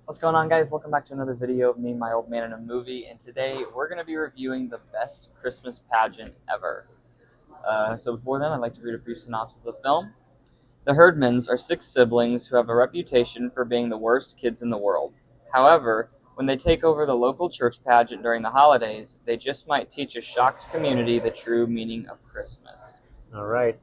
What's going on, guys? Welcome back to another video of me and my old man in a movie, and today we're going to be reviewing the best Christmas pageant ever. So before then, I'd like to read a brief synopsis of the film. The Herdmans are six siblings who have a reputation for being the worst kids in the world. However, when they take over the local church pageant during the holidays, they just might teach a shocked community the true meaning of Christmas. All right,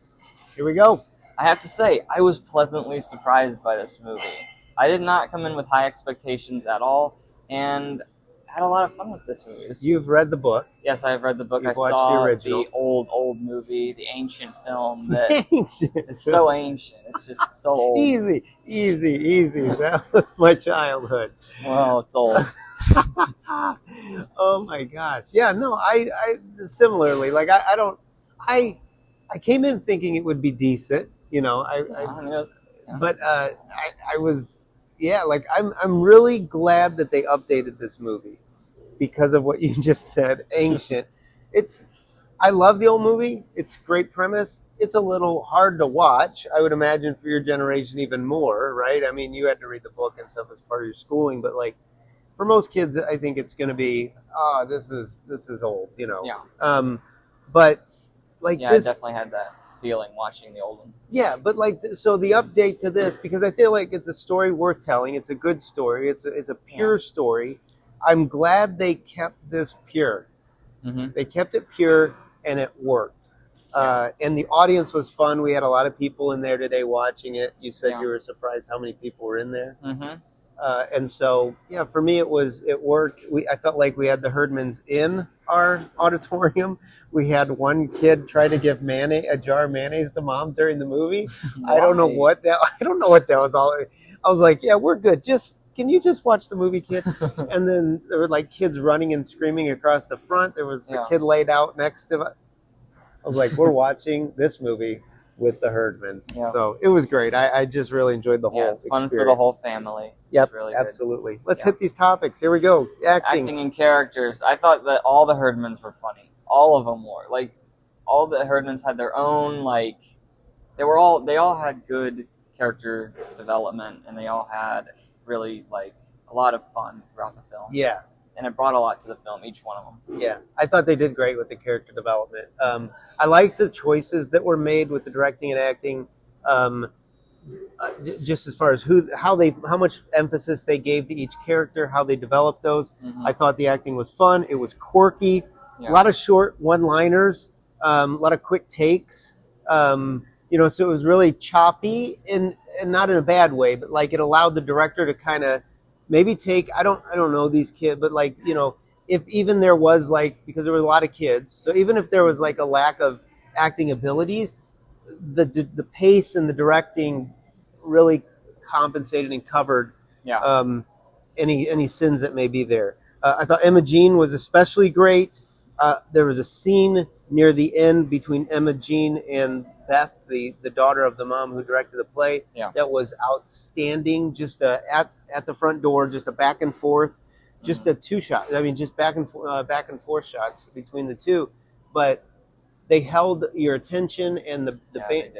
here we go. I have to say, I was pleasantly surprised by this movie. I did not come in with high expectations at all, and had a lot of fun with this movie. You've read the book. Yes, I have read the book. You've I watched saw the original. the old movie, the ancient film that Ancient. is so ancient. It's just so old. Easy. That was my childhood. Well, it's old. Oh my gosh. Yeah, no, I similarly, like I came in thinking it would be decent, you know. I mean, it was, yeah. But I was, yeah, like I'm really glad that they updated this movie because of what you just said. Ancient. I love the old movie. It's a great premise. It's a little hard to watch, I would imagine, for your generation even more, right? I mean, you had to read the book and stuff as part of your schooling, but like for most kids, I think it's going to be, oh, this is old, you know. Yeah. But like Yeah, this, I definitely had that feeling watching the old one. yeah, but like so the update to this, because I feel like it's a story worth telling. It's a good story. It's a pure story. I'm glad they kept this pure. Mm-hmm. They kept it pure, and it worked. And the audience was fun. We had a lot of people in there today watching it. You said you were surprised how many people were in there. Mm-hmm. And so, yeah, for me, it worked. I felt like we had the Herdmans in our auditorium. We had one kid try to give a jar of mayonnaise to mom during the movie. I don't know what that was all. I was like, yeah, we're good. Can you just watch the movie, kid? And then there were like kids running and screaming across the front. There was a kid laid out next to it. I was like, we're watching this movie with the Herdmans. Yeah. So it was great. I just really enjoyed the whole it's fun experience. for the whole family. Yep, It's really absolutely. Let's hit these topics. Here we go. Acting and characters. I thought that all the Herdmans were funny. All of them were. Like, all the Herdmans had their own, like, they all had good character development, and they all had really, like, a lot of fun throughout the film. Yeah. And it brought a lot to the film, each one of them. Yeah, I thought they did great with the character development. I liked the choices that were made with the directing and acting. Just as far as how much emphasis they gave to each character, how they developed those. Mm-hmm. I thought the acting was fun. It was quirky. Yeah. A lot of short one-liners, a lot of quick takes. So it was really choppy and not in a bad way, but like it allowed the director to kind of maybe take. I don't know these kids, but like, if even there was like, because there were a lot of kids, so even if there was like a lack of acting abilities, the pace and the directing really compensated and covered any sins that may be there. I thought Emma Jean was especially great. There was a scene near the end between Emma Jean and Beth, the daughter of the mom who directed the play, that was outstanding. Just at the front door, just a back and forth, just a two shot. I mean, just back and forth shots between the two, but they held your attention, and the band.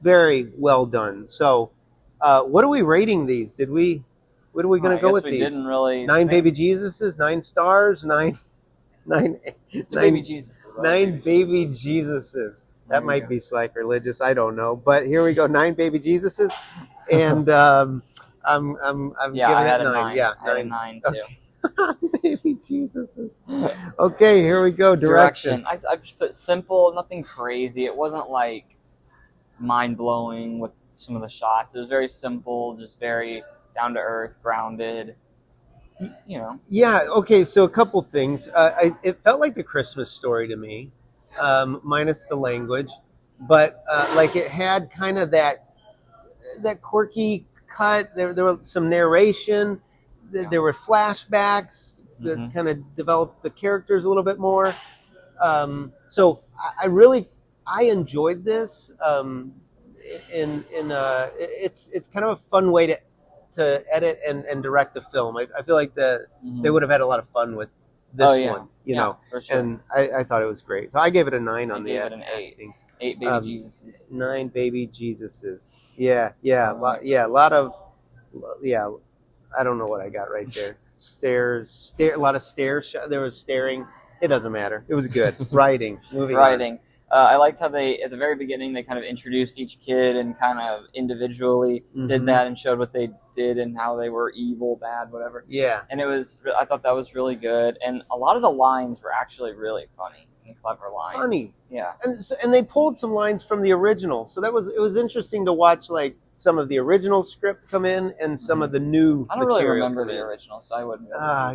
Very well done. So, what are we rating these? What are we going to go with these? Didn't really 9 baby Jesuses, 9 stars, 9 baby Jesus. 9 baby Jesuses. That might be sacrilegious. I don't know, but here we go. 9 baby Jesuses, and I'm giving it 9. Yeah, I had a 9 too. Okay. Baby Jesuses. Okay, here we go. Direction. I just put simple, nothing crazy. It wasn't like mind-blowing with some of the shots. It was very simple, just very down to earth, grounded. Yeah. Okay. So a couple things. It felt like the Christmas Story to me, minus the language, but like it had kind of that quirky cut. There was some narration. There were flashbacks that kind of developed the characters a little bit more. So I enjoyed this. It's kind of a fun way to edit and direct the film. I feel like they would have had a lot of fun with this one, for sure. And I thought it was great. So I gave it a 9 on the gave it an 8. acting. 8 baby Jesuses. 9 baby Jesuses. Yeah. A lot of I don't know what I got right there. A lot of stairs. There was staring. It doesn't matter. It was good. Writing. Moving on. Writing. I liked how they, at the very beginning, they kind of introduced each kid and kind of individually did that and showed what they did and how they were evil, bad, whatever. Yeah. And I thought that was really good. And a lot of the lines were actually really funny and clever lines. Funny. Yeah. And they pulled some lines from the original. So it was interesting to watch, like, some of the original script come in and some of the new I don't really remember the original, so I wouldn't.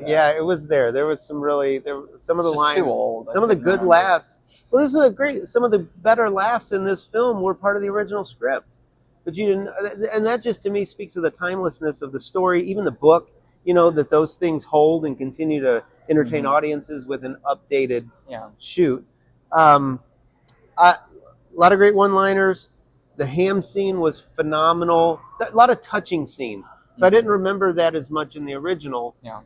Yeah, it was there. There was some really some of the lines, too old. some of the good laughs. Well, this was great. Some of the better laughs in this film were part of the original script, but you didn't. And that just to me speaks of the timelessness of the story, even the book. You know that those things hold and continue to entertain audiences with an updated shoot. A lot of great one-liners. The ham scene was phenomenal. A lot of touching scenes. So I didn't remember that as much in the original. Yeah.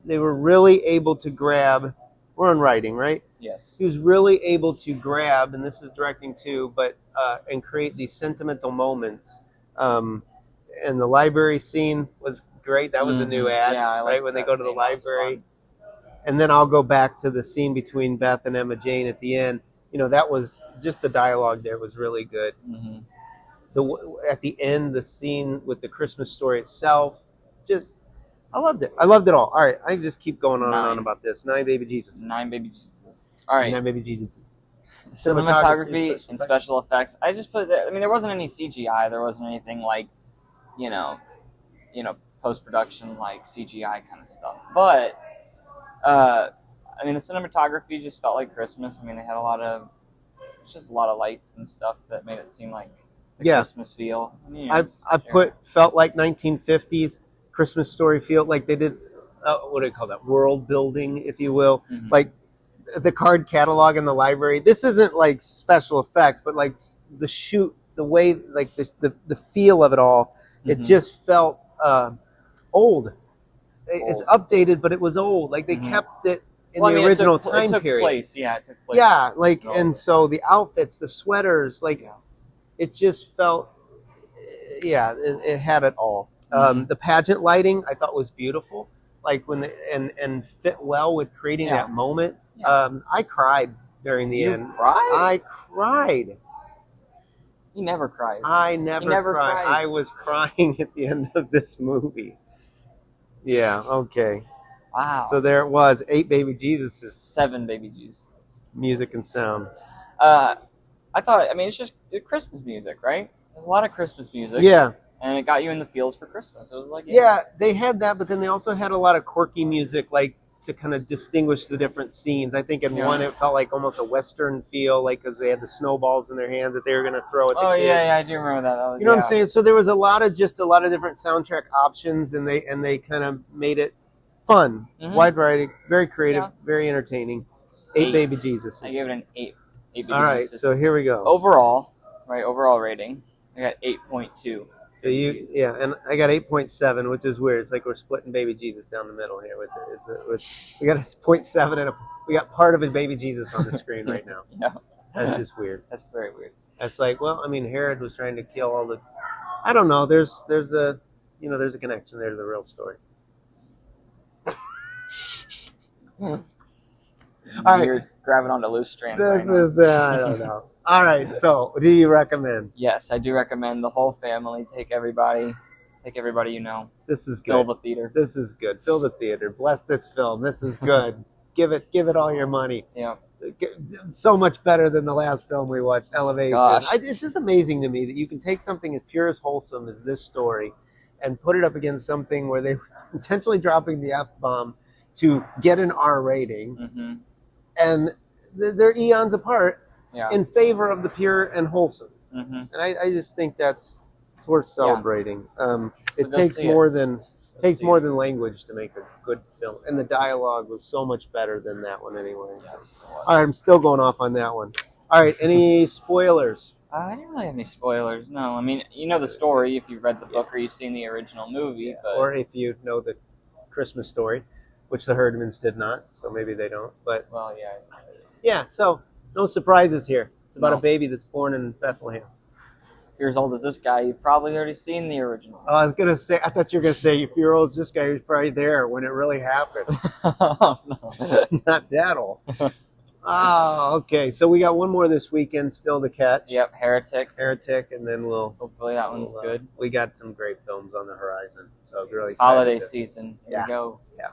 They were really able to grab. We're on writing, right? Yes. He was really able to grab, and this is directing too, but and create these sentimental moments. And the library scene was great. That was a new ad, right? When they go to the library. And then I'll go back to the scene between Beth and Emma Jane at the end. You know, that was just the dialogue there was really good. At the end, the scene with the Christmas story itself, I loved it. I loved it all. All right, I can just keep going on and on about this. 9 baby Jesus. 9 baby Jesus. All right. 9 baby Jesus. Cinematography and special effects. I just put there. I mean, there wasn't any CGI. There wasn't anything like, post production like CGI kind of stuff. But I mean, the cinematography just felt like Christmas. I mean, they had a lot of lights and stuff that made it seem like the Christmas feel. Felt like 1950s Christmas story feel, like they did, what do you call that? World building, if you will. Like the card catalog in the library. This isn't like special effects, but like the shoot, the way, like the feel of it all, it just felt old. It's updated, but it was old. Like they kept it in the original time period. It took place. Yeah, like, and so the outfits, the sweaters, like, it just felt, it had it all. The pageant lighting I thought was beautiful, like and fit well with creating that moment. I cried during the end. Cried? I cried. He never cries. I never cried. Cries. I was crying at the end of this movie. Yeah. Okay. Wow. So there it was, 8 baby Jesuses. 7 baby Jesus. Music and sound. I thought, I mean, it's just Christmas music, right? There's a lot of Christmas music. Yeah. And it got you in the feels for Christmas. It was like, yeah, they had that, but then they also had a lot of quirky music, like to kind of distinguish the different scenes. I think in one, it felt like almost a Western feel, like because they had the snowballs in their hands that they were going to throw at the kids. Yeah, I do remember that. You know what I'm saying? So there was a lot of different soundtrack options, and they kind of made it fun, wide variety, very creative, very entertaining. 8 baby Jesus. I gave it an 8. 8 baby All right, Jesus. so here we go. Overall rating, I got 8.2. So and I got 8.7, which is weird. It's like we're splitting baby Jesus down the middle here. We got a 0.7 and we got part of a baby Jesus on the screen right now. That's just weird. That's very weird. That's like, well, I mean, Herod was trying to kill all the. I don't know. There's a connection there to the real story. All right, you're grabbing onto loose strands. I don't know. All right, so do you recommend? Yes, I do recommend the whole family. Take everybody you know. This is good. Fill the theater. This is good. Fill the theater. Bless this film. This is good. Give it all your money. Yeah. So much better than the last film we watched, Elevation. Gosh. It's just amazing to me that you can take something as pure as wholesome as this story and put it up against something where they were intentionally dropping the F-bomb to get an R rating, and they're eons apart. In favor of the pure and wholesome. And I just think it's worth celebrating. It takes more than language to make a good film, and the dialogue was so much better than that one anyway. Yes, all right, I'm still going off on that one. All right, any spoilers? I didn't really have any spoilers. No, I mean, you know the story if you've read the book or you've seen the original movie, but... or if you know the Christmas story, which the Herdmans did not, so maybe they don't. But so. No surprises here. It's about a baby that's born in Bethlehem. if you're as old as this guy, you've probably already seen the original. Oh, I was gonna say. I thought you were gonna say if you're old as this guy, he was probably there when it really happened. Oh, no. Not that old. Oh, okay. So we got one more this weekend still to catch. Yep, Heretic. And then we'll. Hopefully that one's good. We got some great films on the horizon, so really excited Holiday to- season. Here Yeah. we go. Yeah.